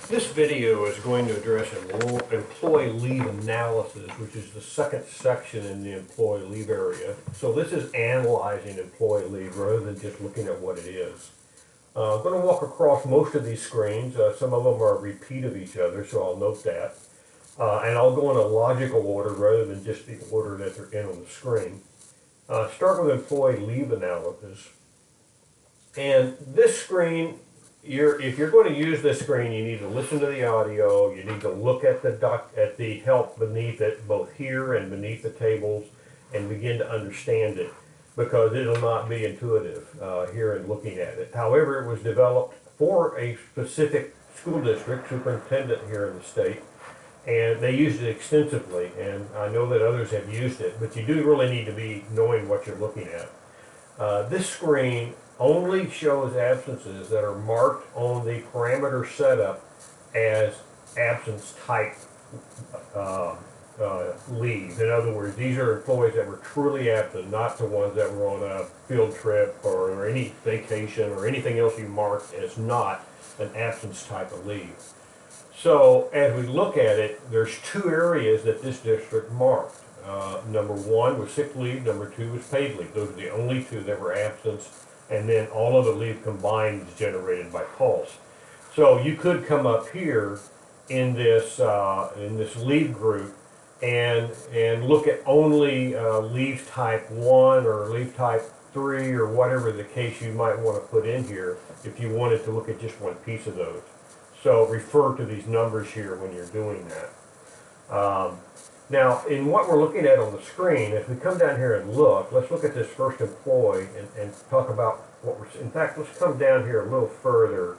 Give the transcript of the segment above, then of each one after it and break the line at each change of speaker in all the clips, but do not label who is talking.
This video is going to address employee leave analysis, which is the second section in the employee leave area. So this is analyzing employee leave rather than just looking at what it is. I'm going to walk across most of these screens. Some of them are a repeat of each other, so I'll note that. And I'll go in a logical order rather than just the order that they're in on the screen. Start with employee leave analysis. And this screen, if you're going to use this screen, you need to listen to the audio. You need to look at the help beneath it, both here and beneath the tables, and begin to understand it, because it'll not be intuitive here in looking at it. However, it was developed for a specific school district, superintendent here in the state, and they used it extensively. And I know that others have used it, but you do really need to be knowing what you're looking at. This screen only shows absences that are marked on the parameter setup as absence type leave. In other words, these are employees that were truly absent, not the ones that were on a field trip or any vacation or anything else you marked as not an absence type of leave. So as we look at it, there's two areas that this district marked. Number one was sick leave, number two was paid leave. Those are the only two that were absence, and then all of the leave combined is generated by Pulse. So you could come up here in this leave group and look at only leave type 1 or leave type 3 or whatever the case you might want to put in here if you wanted to look at just one piece of those. So refer to these numbers here when you're doing that. Now, in what we're looking at on the screen, as we come down here and look, let's look at this first employee and talk about what we're, in fact, let's come down here a little further,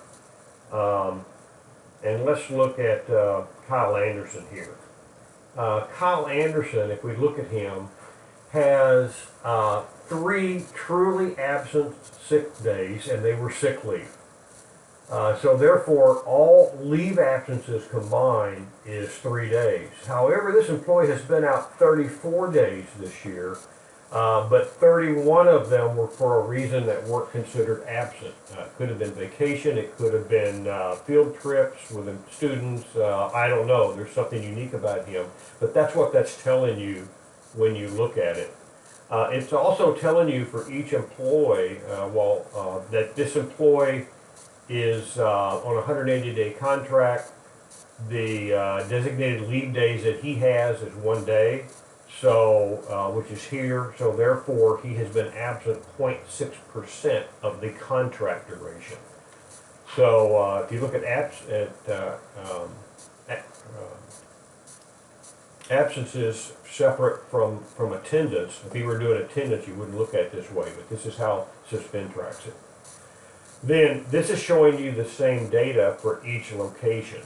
and let's look at Kyle Anderson here. Kyle Anderson, if we look at him, has 3 truly absent sick days, and they were sick leave. So therefore, all leave absences combined is 3 days. However, this employee has been out 34 days this year, but 31 of them were for a reason that weren't considered absent. It could have been vacation, it could have been field trips with students, I don't know. There's something unique about him, but that's what that's telling you when you look at it. It's also telling you for each employee, that this employee is on a 180-day contract. The designated leave days that he has is 1 day, so which is here. So therefore, he has been absent 0.6% of the contract duration. So if you look at absences separate from attendance, if you were doing attendance, you wouldn't look at it this way. But this is how Suspend tracks it. Then this is showing you the same data for each location.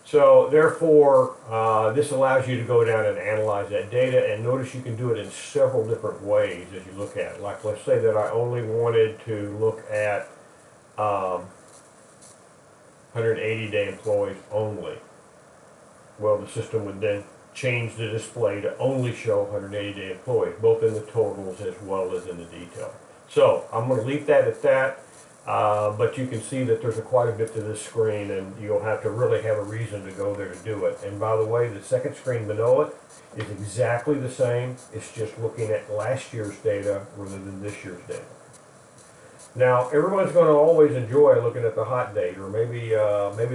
So therefore, this allows you to go down and analyze that data, and notice you can do it in several different ways as you look at it. Like, let's say that I only wanted to look at 180-day employees only. Well, the system would then change the display to only show 180-day employees, both in the totals as well as in the detail. So I'm going to leave that at that. But you can see that there's quite a bit to this screen, and you'll have to really have a reason to go there to do it. And by the way, the second screen below it is exactly the same. It's just looking at last year's data rather than this year's data. Now, everyone's going to always enjoy looking at the hot date, or maybe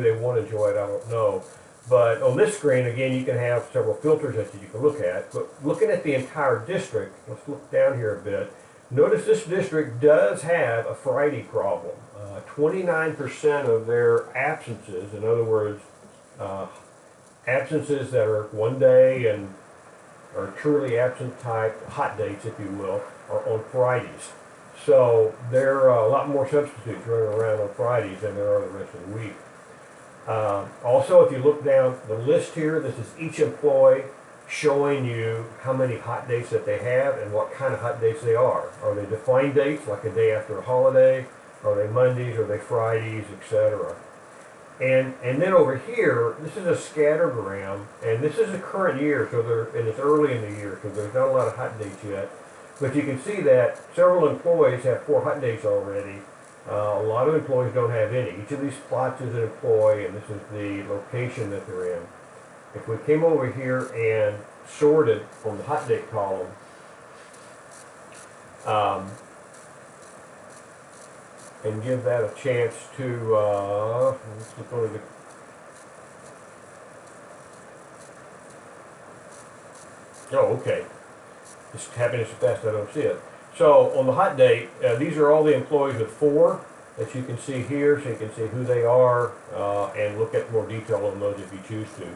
they won't enjoy it, I don't know. But on this screen, again, you can have several filters that you can look at. But looking at the entire district, let's look down here a bit. Notice this district does have a Friday problem. 29% of their absences, in other words, absences that are 1 day and are truly absent type, hot dates if you will, are on Fridays. So there are a lot more substitutes running around on Fridays than there are the rest of the week. Also, if you look down the list here, this is each employee showing you how many hot dates that they have and what kind of hot dates they are. Are they defined dates, like a day after a holiday? Are they Mondays? Are they Fridays, etc.? And then over here, this is a scattergram, and this is the current year, and it's early in the year, so there's not a lot of hot dates yet. But you can see that several employees have 4 hot dates already, A lot of employees don't have any. Each of these spots is an employee, and this is the location that they're in. If we came over here and sorted on the hot date column, and give that a chance to, let's look over the, oh, okay. It's happening so fast I don't see it. So on the hot date, these are all the employees with 4 that you can see here, so you can see who they are and look at more detail on those if you choose to.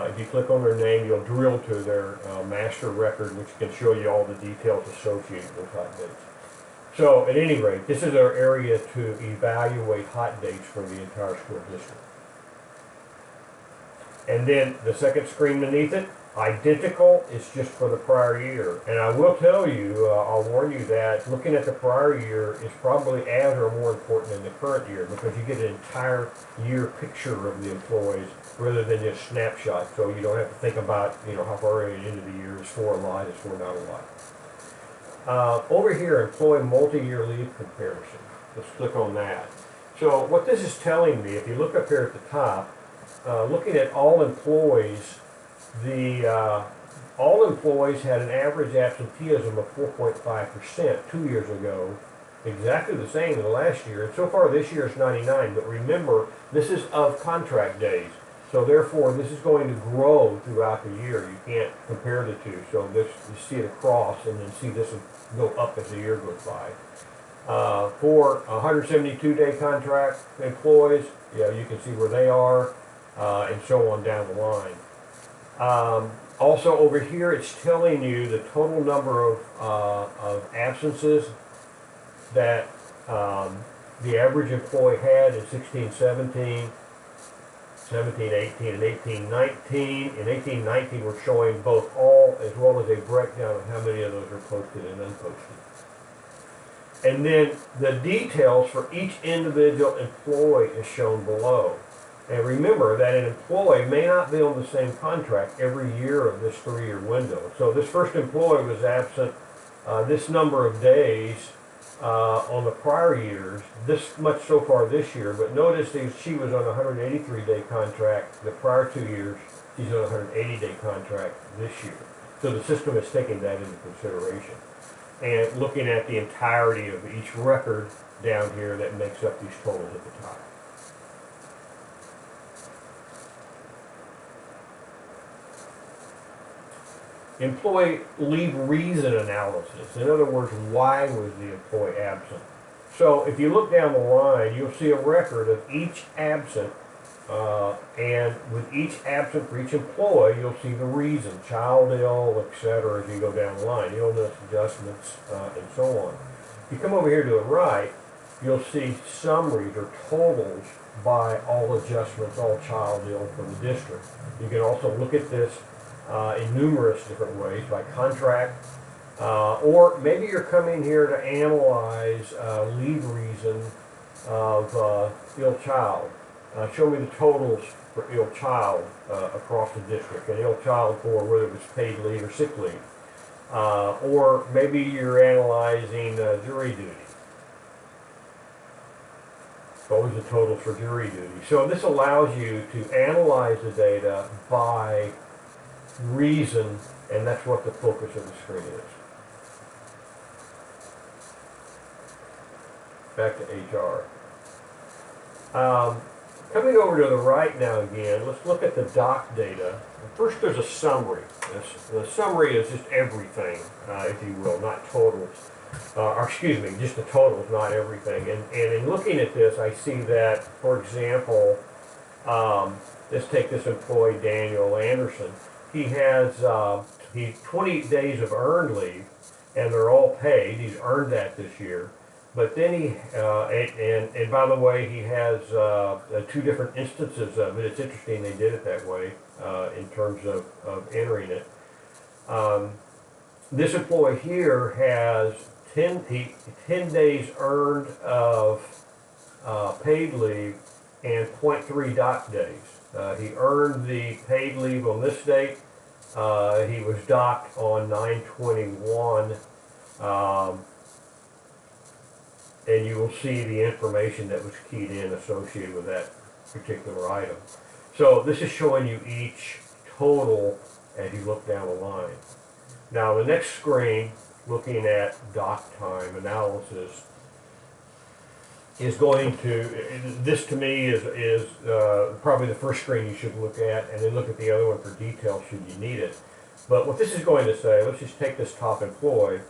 If you click on their name, you'll drill to their master record, which can show you all the details associated with hot dates. So at any rate, this is our area to evaluate hot dates for the entire school district. And then the second screen beneath it, identical, is just for the prior year. And I will tell you, I'll warn you that looking at the prior year is probably as or more important than the current year, because you get an entire year picture of the employees rather than just snapshots. So you don't have to think about, how far into the year is 4 alive, is 4 not alive. Over here, employee multi-year leave comparison. Let's click on that. So what this is telling me, if you look up here at the top, looking at all employees, all employees had an average absenteeism of 4.5% 2 years ago, exactly the same in the last year. And so far this year is 99, but remember, this is of contract days. So therefore, this is going to grow throughout the year. You can't compare the two. So this, you see it across and then see this go up as the year goes by. For 172-day contract employees, you can see where they are, and so on down the line. Also over here, it's telling you the total number of absences that the average employee had in 16-17, 17-18, and 18-19. In 18-19, we're showing both all as well as a breakdown of how many of those are posted and unposted. And then the details for each individual employee is shown below. And remember that an employee may not be on the same contract every year of this 3-year window. So this first employee was absent this number of days on the prior years, this much so far this year, but notice that she was on a 183-day contract the prior 2 years. She's on a 180-day contract this year. So the system is taking that into consideration and looking at the entirety of each record down here that makes up these totals at the top. Employee leave reason analysis. In other words, why was the employee absent? So if you look down the line, you'll see a record of each absent, and with each absent for each employee, you'll see the reason, child ill, etc. as you go down the line, illness, adjustments, and so on. If you come over here to the right, you'll see summaries or totals by all adjustments, all child ill for the district. You can also look at this in numerous different ways, by contract, or maybe you're coming here to analyze leave reason of ill child. Show me the totals for ill child across the district, and ill child for whether it was paid leave or sick leave. Or maybe you're analyzing jury duty. What was the total for jury duty? So this allows you to analyze the data by reason, and that's what the focus of the screen is. Back to HR. Coming over to the right now again, let's look at the doc data. First there's a summary. The summary is just everything, if you will, not totals. Or excuse me, just the totals, not everything. And in looking at this, I see that, for example, let's take this employee, Daniel Anderson. He has 20 days of earned leave, and they're all paid. He's earned that this year. But then he, and by the way, he has 2 different instances of it. It's interesting they did it that way in terms of entering it. This employee here has 10 days earned of paid leave and 0.3 dock days. He earned the paid leave on this date. He was docked on 9/21. and you will see the information that was keyed in associated with that particular item. So this is showing you each total as you look down the line. Now the next screen, looking at dock time analysis, is going to, this to me is probably the first screen you should look at, and then look at the other one for detail should you need it. But what this is going to say, let's just take this top employee.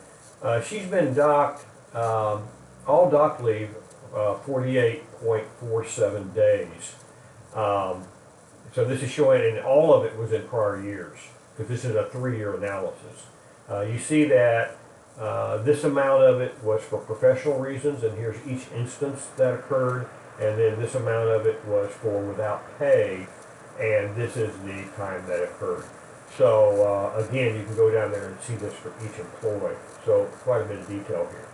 She's been docked, all dock leave, 48.47 days. So this is showing, and all of it was in prior years, because this is a 3-year analysis. You see that this amount of it was for professional reasons, and here's each instance that occurred, and then this amount of it was for without pay, and this is the time that occurred. So again, you can go down there and see this for each employee. So quite a bit of detail here.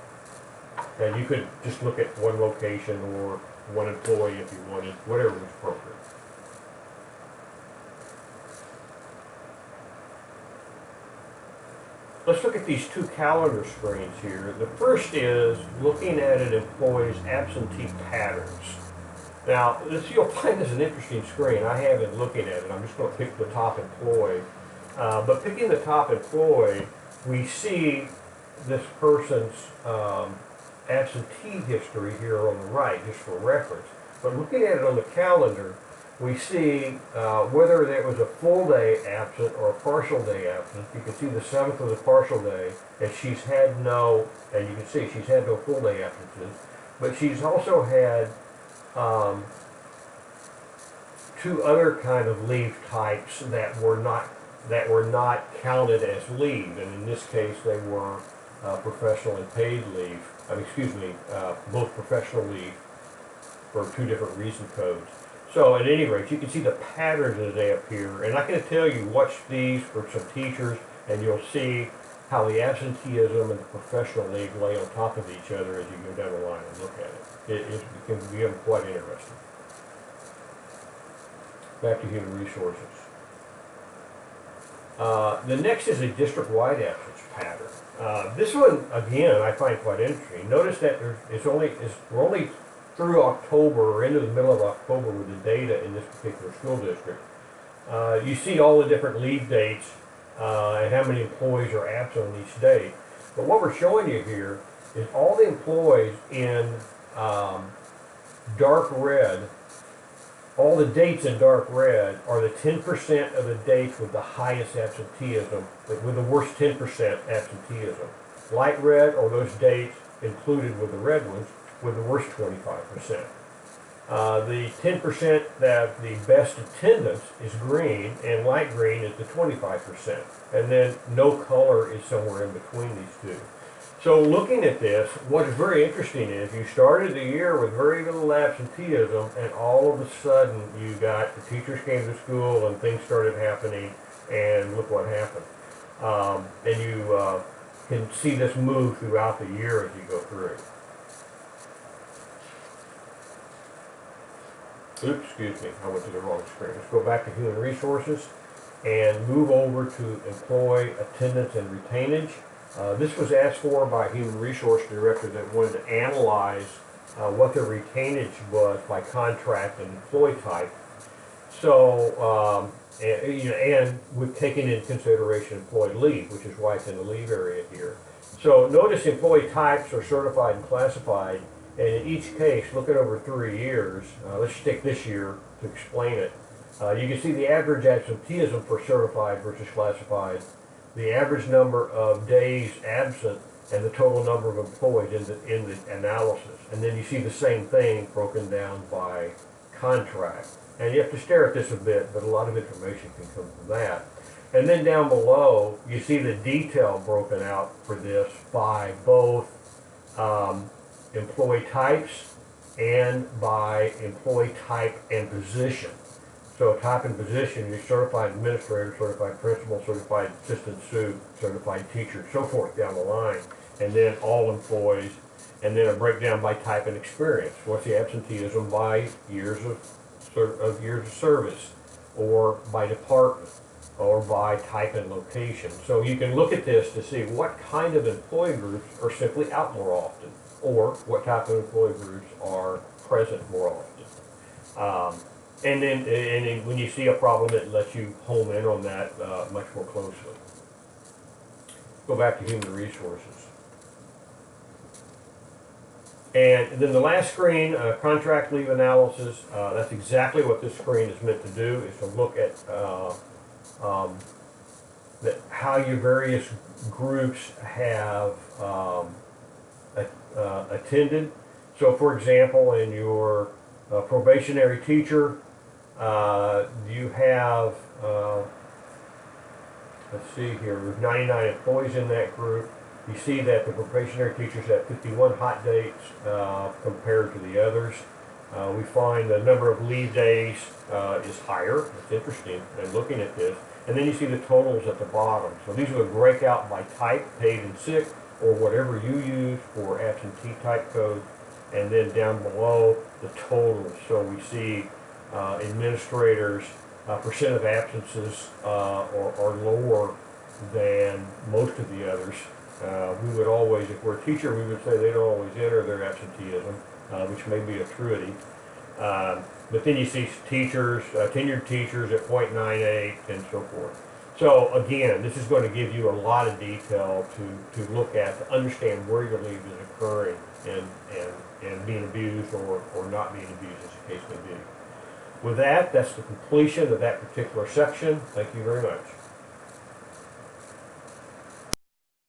And you could just look at one location or one employee if you wanted, whatever was appropriate. Let's look at these two calendar screens here. The first is looking at an employee's absentee patterns. Now, you'll find this an interesting screen. I have been looking at it. I'm just going to pick the top employee. But picking the top employee, we see this person's absentee history here on the right, just for reference. But looking at it on the calendar, we see whether there was a full day absent or a partial day absent. You can see the 7th was a partial day, and she's had no, and you can see she's had no full day absences, but she's also had 2 other kind of leave types that were not counted as leave, and in this case they were professional and paid leave. Both professional leave for 2 different reason codes. So at any rate, you can see the patterns as they appear, and I'm going to tell you, watch these for some teachers, and you'll see how the absenteeism and the professional leave lay on top of each other as you go down the line and look at it. It can become quite interesting. Back to human resources. The next is a district-wide absence pattern. This one, again, I find quite interesting. Notice that we're only through October, or into the middle of October with the data in this particular school district. You see all the different leave dates and how many employees are absent on each date. But what we're showing you here is all the employees in dark red. All the dates in dark red are the 10% of the dates with the highest absenteeism, with the worst 10% absenteeism. Light red are those dates included with the red ones with the worst 25%. The 10% that the best attendance is green, and light green is the 25%. And then no color is somewhere in between these two. So looking at this, what's very interesting is you started the year with very little absenteeism, and all of a sudden you got the teachers came to school and things started happening, and look what happened. And you can see this move throughout the year as you go through. Oops, excuse me, I went to the wrong screen. Let's go back to human resources and move over to employee attendance and retainage. This was asked for by a human resource director that wanted to analyze what their retainage was by contract and employee type. So, and with taking into consideration employee leave, which is why it's in the leave area here. So notice employee types are certified and classified, and in each case, looking over 3 years, let's stick this year to explain it. You can see the average absenteeism for certified versus classified, the average number of days absent, and the total number of employees in the analysis. And then you see the same thing broken down by contract. And you have to stare at this a bit, but a lot of information can come from that. And then down below, you see the detail broken out for this by both employee types and by employee type and position. So type and position, you're certified administrator, certified principal, certified assistant sup, certified teacher, so forth down the line. And then all employees, and then a breakdown by type and experience. What's the absenteeism by years of service, or by department, or by type and location. So you can look at this to see what kind of employee groups are simply out more often, or what type of employee groups are present more often. And then when you see a problem, it lets you home in on that much more closely. Go back to human resources. And then the last screen, contract leave analysis, that's exactly what this screen is meant to do, is to look at how your various groups have attended. So for example, in your probationary teacher, you have, let's see here, there's 99 employees in that group. You see that the probationary teachers have 51 hot dates compared to the others. We find the number of leave days is higher. It's interesting in looking at this. And then you see the totals at the bottom. So these would break out by type, paid and sick, or whatever you use for absentee type code. And then down below, the totals. So we see administrators, percent of absences are lower than most of the others. We would always, if we're a teacher, we would say they don't always enter their absenteeism, which may be a truity. But then you see teachers, tenured teachers at 0.98 and so forth. So again, this is going to give you a lot of detail to look at, to understand where your leave is occurring and being abused or not being abused, as the case may be. With that, that's the completion of that particular section. Thank you very much.